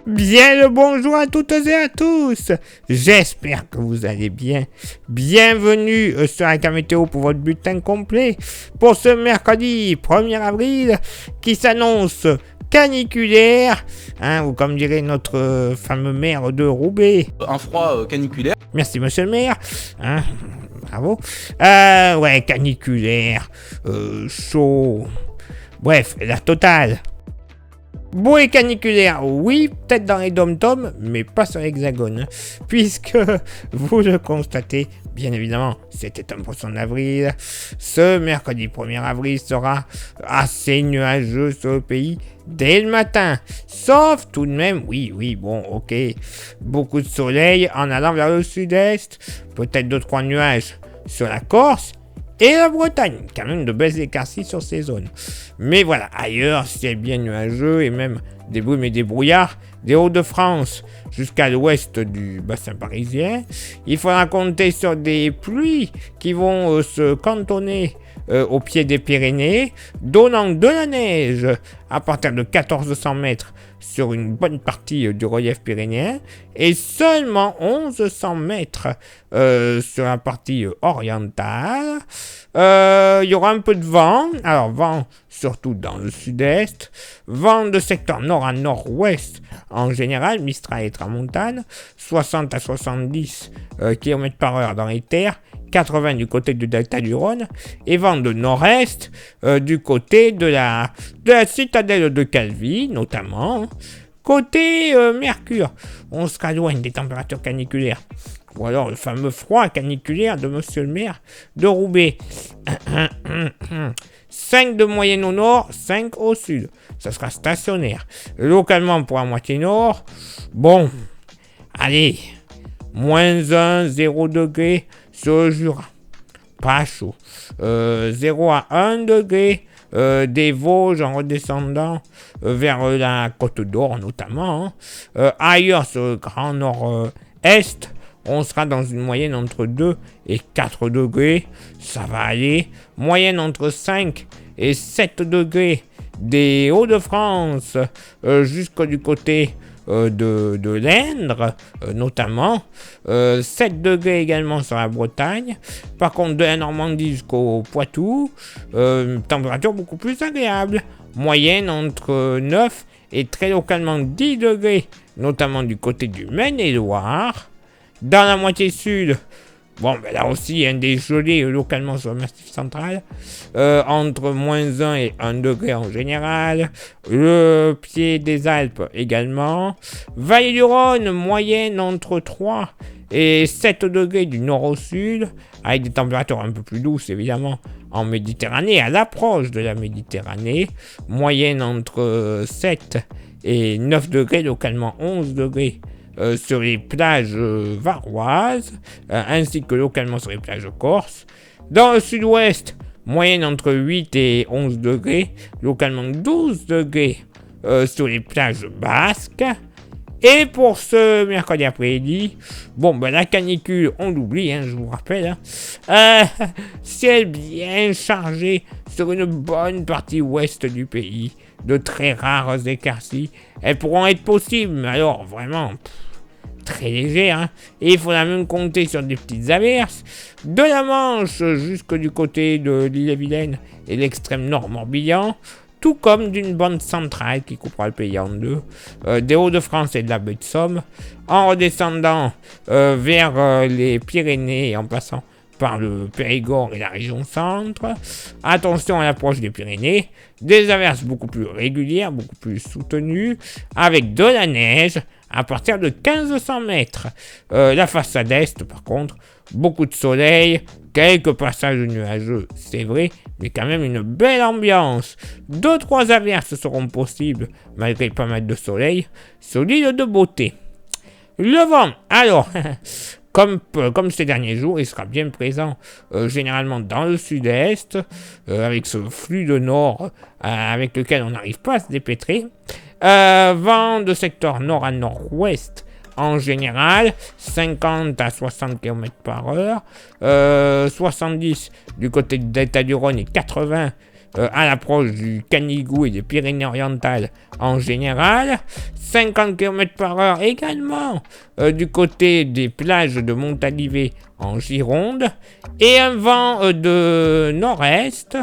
Bien le bonjour à toutes et à tous. J'espère que vous allez bien. Bienvenue sur la météo pour votre bulletin complet pour ce mercredi 1er avril qui s'annonce caniculaire, ou comme dirait notre fameux maire de Roubaix. Un froid caniculaire. Merci monsieur le maire. Bravo. Ouais, caniculaire, chaud. Bref, la totale. Beau et caniculaire, oui, peut-être dans les dom-toms, mais pas sur l'hexagone, puisque, vous le constatez, bien évidemment, c'était un poisson d'avril. Ce mercredi 1er avril sera assez nuageux sur le pays dès le matin, sauf tout de même, oui, bon, ok, beaucoup de soleil en allant vers le sud-est, peut-être 2-3 nuages sur la Corse, et la Bretagne, quand même de belles éclaircies sur ces zones. Mais voilà, ailleurs, c'est bien nuageux et même des brumes et des brouillards des Hauts-de-France jusqu'à l'ouest du bassin parisien. Il faudra compter sur des pluies qui vont se cantonner au pied des Pyrénées, donnant de la neige à partir de 1400 mètres sur une bonne partie du relief pyrénéen et seulement 1100 mètres sur la partie orientale. Il y aura un peu de vent, alors vent surtout dans le sud-est, vent de secteur nord à nord-ouest en général, Mistral et Tramontane, 60 à 70 km/h dans les terres, 80 du côté du delta du Rhône, et vent de nord-est du côté de la citadelle de Calvi, notamment. Côté Mercure, on sera loin des températures caniculaires. Ou alors le fameux froid caniculaire de monsieur le maire de Roubaix. 5 de moyenne au nord, 5 au sud. Ça sera stationnaire. Localement pour la moitié nord, bon, allez, -1, 0 degré sur le Jura. Pas chaud. 0 à 1 degré des Vosges en redescendant vers la Côte d'Or notamment. Ailleurs sur le Grand Nord-Est, on sera dans une moyenne entre 2 et 4 degrés. Ça va aller. Moyenne entre 5 et 7 degrés des Hauts-de-France jusqu'au du côté de l'Indre, notamment. 7 degrés également sur la Bretagne. Par contre, de la Normandie jusqu'au Poitou, température beaucoup plus agréable. Moyenne entre 9 et très localement 10 degrés, notamment du côté du Maine-et-Loire. Dans la moitié sud, bon, ben là aussi, des gelées localement sur le massif central, entre -1 et 1 degré en général. Le pied des Alpes également. Vallée du Rhône, moyenne entre 3 et 7 degrés du nord au sud, avec des températures un peu plus douces évidemment en Méditerranée, à l'approche de la Méditerranée. Moyenne entre 7 et 9 degrés, localement 11 degrés. Sur les plages varoises, ainsi que localement sur les plages corses. Dans le sud-ouest, moyenne entre 8 et 11 degrés, localement 12 degrés sur les plages basques. Et pour ce mercredi après-midi, bon, ben la canicule, on l'oublie, je vous rappelle. Ciel bien chargé sur une bonne partie ouest du pays. De très rares éclaircies. Elles pourront être possibles, mais alors vraiment très légères. Et il faudra même compter sur des petites averses. De la Manche jusque du côté de l'île-et-Vilaine et l'extrême nord Morbihan. Tout comme d'une bande centrale qui coupera le pays en deux, des Hauts-de-France et de la baie de Somme, en redescendant vers les Pyrénées et en passant par le Périgord et la région centre. Attention à l'approche des Pyrénées, des averses beaucoup plus régulières, beaucoup plus soutenues, avec de la neige à partir de 1500 mètres. La façade est, par contre, beaucoup de soleil, quelques passages nuageux, c'est vrai, mais quand même une belle ambiance. 2-3 averses seront possibles, malgré pas mal de soleil, sur l'île de Beauté. Le vent, alors, comme ces derniers jours, il sera bien présent généralement dans le sud-est, avec ce flux de nord avec lequel on n'arrive pas à se dépêtrer. Vent de secteur nord à nord-ouest en général, 50 à 60 km/h, 70 du côté du delta du Rhône et 80 à l'approche du Canigou et des Pyrénées-Orientales en général. 50 km/h également du côté des plages de Montalivet en Gironde. Et un vent de nord-est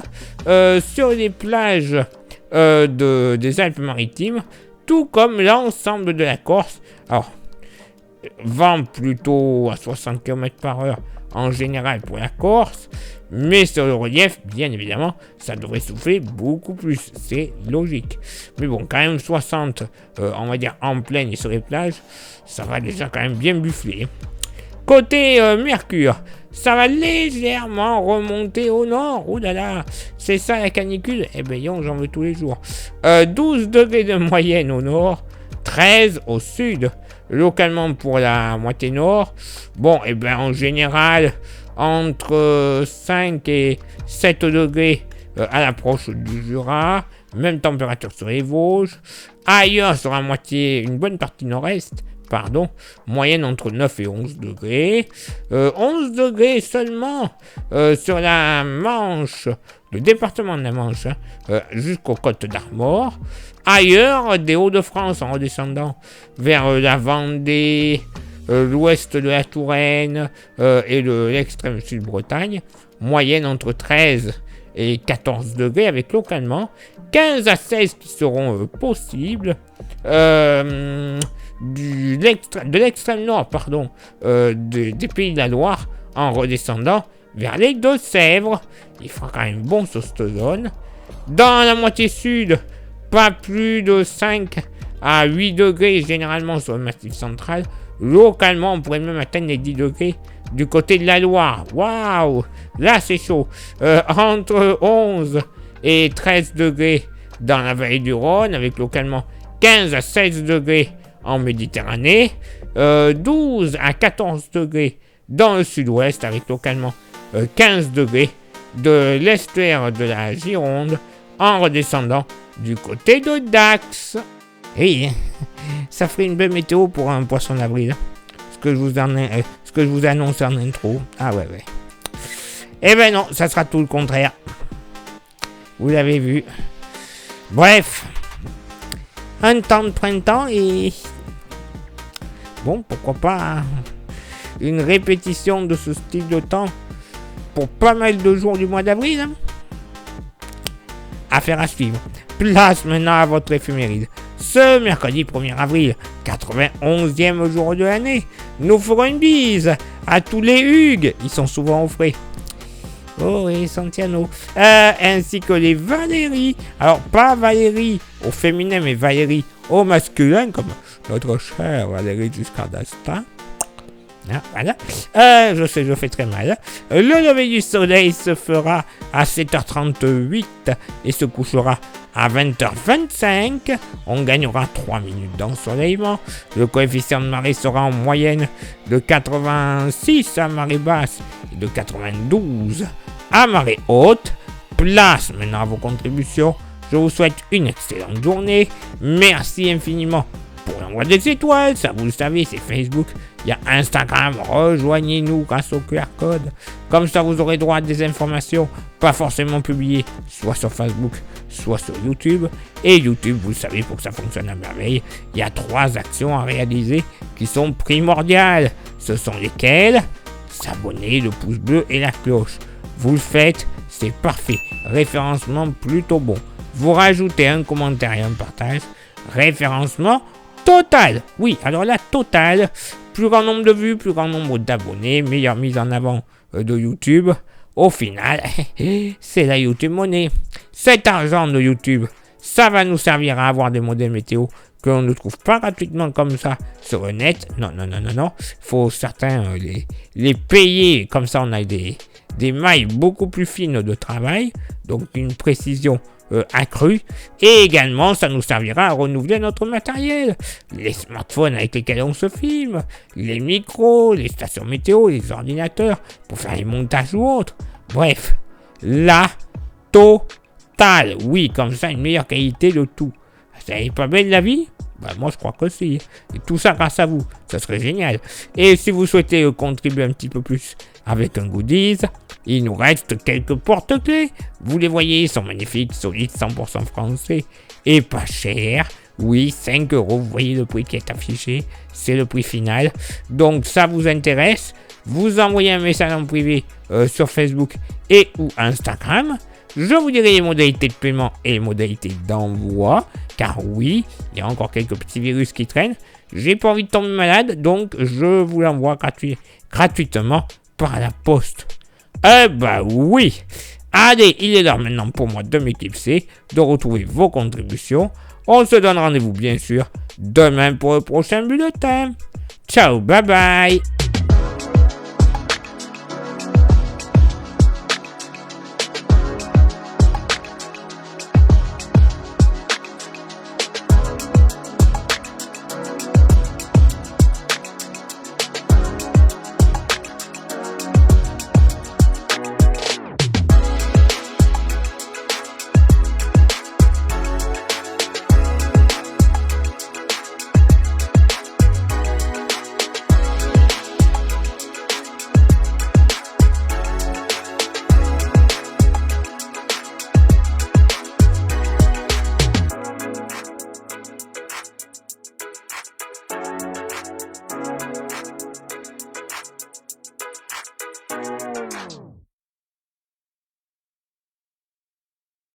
sur les plages des Alpes-Maritimes, tout comme l'ensemble de la Corse. Alors, vent plutôt à 60 km/h en général pour la Corse, mais sur le relief, bien évidemment, ça devrait souffler beaucoup plus, c'est logique. Mais bon, quand même 60, on va dire en plaine et sur les plages, ça va déjà quand même bien buffler. Côté Mercure, ça va légèrement remonter au nord. Ouh là là, c'est ça la canicule. Eh ben j'en veux tous les jours. 12 degrés de moyenne au nord, 13 au sud. Localement pour la moitié nord. Bon, et ben en général, entre 5 et 7 degrés à l'approche du Jura. Même température sur les Vosges. Ailleurs, sur la moitié, une bonne partie nord-est. Moyenne entre 9 et 11 degrés. 11 degrés seulement sur la Manche, le département de la Manche, jusqu'aux Côtes d'Armor. Ailleurs, des Hauts-de-France en redescendant vers la Vendée, l'ouest de la Touraine et l'extrême sud Bretagne. Moyenne entre 13 et 14 degrés avec localement 15 à 16 qui seront possibles. De l'extrême nord, des Pays de la Loire, en redescendant vers les Deux-Sèvres. Il fera quand même bon sur cette zone. Dans la moitié sud, pas plus de 5 à 8 degrés, généralement sur le massif central. Localement, on pourrait même atteindre les 10 degrés du côté de la Loire. Waouh, là c'est chaud. Entre 11 et 13 degrés dans la vallée du Rhône, avec localement 15 à 16 degrés en Méditerranée, 12 à 14 degrés dans le sud-ouest, avec localement 15 degrés de l'estuaire de la Gironde, en redescendant du côté de Dax. Et ça ferait une belle météo pour un poisson d'avril. Ce que je vous annonce en intro. Ah ouais. Eh ben non, ça sera tout le contraire. Vous l'avez vu. Bref. Un temps de printemps et... Bon, pourquoi pas une répétition de ce style de temps pour pas mal de jours du mois d'avril. Hein. Affaire à suivre. Place maintenant à votre éphéméride. Ce mercredi 1er avril, 91e jour de l'année, nous ferons une bise à tous les Hugues. Ils sont souvent au frais. Oh et Santiano. Ainsi que les Valérie. Alors, pas Valérie au féminin, mais Valérie au masculin, comme notre chère Valérie Giscard d'Estaing. Ah, voilà. Je sais, je fais très mal. Le lever du soleil se fera à 7h38 et se couchera à 20h25. On gagnera 3 minutes d'ensoleillement. Le coefficient de marée sera en moyenne de 86 à marée basse et de 92 à marée haute. Place maintenant à vos contributions. Je vous souhaite une excellente journée. Merci infiniment pour l'envoi des étoiles. Ça, vous le savez, c'est Facebook. Il y a Instagram. Rejoignez-nous grâce au QR code. Comme ça, vous aurez droit à des informations pas forcément publiées, soit sur Facebook, soit sur YouTube. Et YouTube, vous le savez, pour que ça fonctionne à merveille, il y a 3 actions à réaliser qui sont primordiales. Ce sont lesquelles? S'abonner, le pouce bleu et la cloche. Vous le faites, c'est parfait. Référencement plutôt bon. Vous rajoutez un commentaire et un partage. Référencement total. Oui, alors là, total. Plus grand nombre de vues, plus grand nombre d'abonnés, meilleure mise en avant de YouTube. Au final, c'est la YouTube monnaie. Cet argent de YouTube, ça va nous servir à avoir des modèles météo que l'on ne trouve pas gratuitement comme ça sur le net. Non. Faut certains les payer. Comme ça, on a des mailles beaucoup plus fines de travail. Donc, une précision accrue. Et également, ça nous servira à renouveler notre matériel. Les smartphones avec lesquels on se filme, les micros, les stations météo, les ordinateurs pour faire les montages ou autres. Bref, la totale. Oui, comme ça, une meilleure qualité de tout. Ça n'est pas belle la vie? Bah, moi, je crois que si. Et tout ça grâce à vous. Ça serait génial. Et si vous souhaitez contribuer un petit peu plus avec un goodies, il nous reste quelques porte-clés. Vous les voyez, ils sont magnifiques, solides, 100% français et pas chers. Oui, 5 euros, vous voyez le prix qui est affiché, c'est le prix final. Donc ça vous intéresse, vous envoyez un message en privé sur Facebook et ou Instagram. Je vous dirai les modalités de paiement et les modalités d'envoi, car oui, il y a encore quelques petits virus qui traînent. J'ai pas envie de tomber malade, donc je vous l'envoie gratuitement par la poste. Eh bah oui. Allez, il est l'heure maintenant pour moi de m'éclipser, de retrouver vos contributions. On se donne rendez-vous bien sûr demain pour le prochain bulletin. Ciao, bye bye.